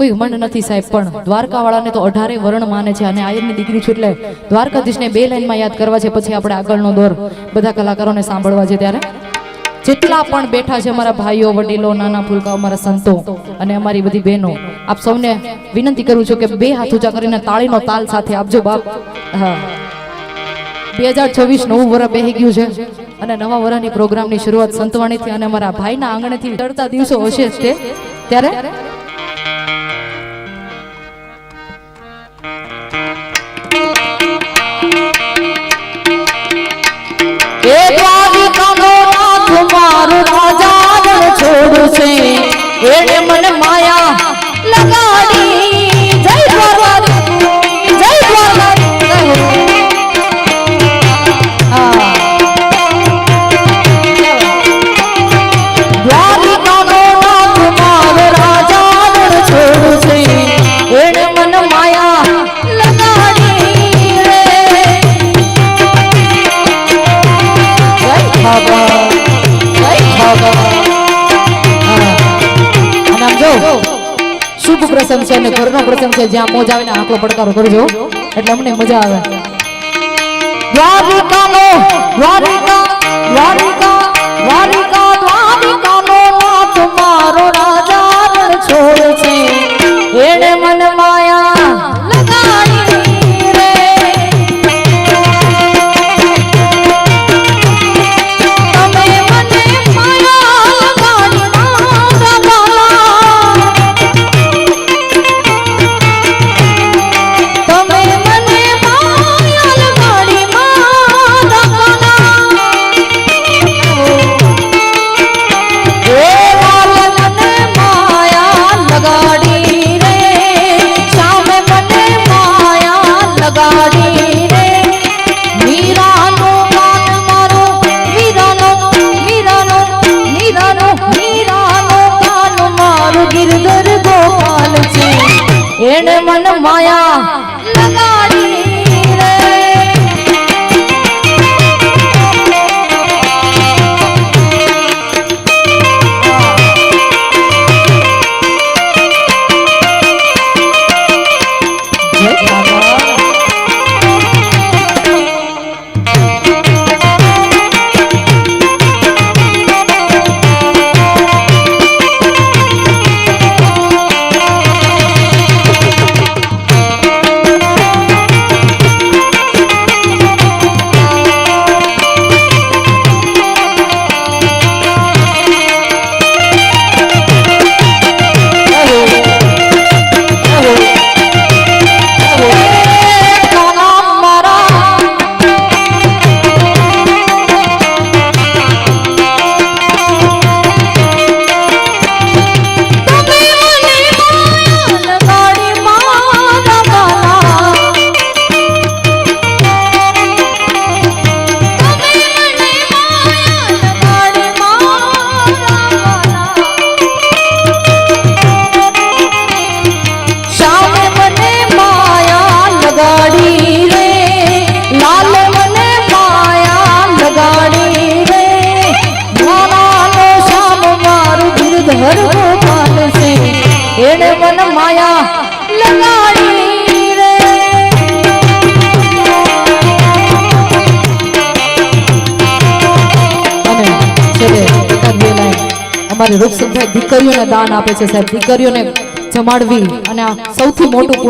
કોઈ ઘમંડ નથી સાહેબ, પણ દ્વારકા વાળાને તો 18 વરણ માને છે અને આયરની દીકરી છું એટલે દ્વારકાધીશને 2 લાઈનમાં યાદ કરવા છે, પછી આપણે આગળનો દોર બધા કલાકારોને સાંભળવા છે. ત્યારે જેટલા પણ બેઠા છે અમારા ભાઈઓ, વડીલો, નાના ફૂલકા, અમારા સંતો અને અમારી બધી બહેનો, આપ સૌને વિનંતી કરું છું કે 2 હાથ ઊંચા કરીને તાળીનો તાલ સાથે આપજો બાપ. હા, 2026 નવું વર્ષ બેહી ગયું છે અને નવા વર્ષની પ્રોગ્રામની શરૂઆત સંતવાણીથી અને અમારા ભાઈના આંગણેથી ચડતા દિવસો હશે જ તે. ત્યારે એને મન માયા લગાડી, જય દ્વારકાધીશ, જય દ્વારકાધીશ. મારો રાજા છોડ છે, એને મન માયા લગાડી રે. જય બાબા, જય બાબા. શુભ પ્રસંગ છે અને ઘરનો પ્રસંગ છે, જ્યાં મોજ આવે ને આંકડો પડકારો કરજો એટલે અમને મજા આવે. દ્વારિકાનો દ્વારિકા દ્વારિકા દ્વારિકા દ્વારિકાનો નાથ મારો રાજા છોડ છે, એને મન માયા લગાડી રે. તમે મને માયા લગાડી એને મન માયા લગાડી રે. એને મન માયા લગાડી રે. અને છેલ્લે અમારી રૂપસંખ્યા દીકરીઓને દાન આપે છે સાહેબ. દીકરીઓને જમાડવી અને સૌથી મોટું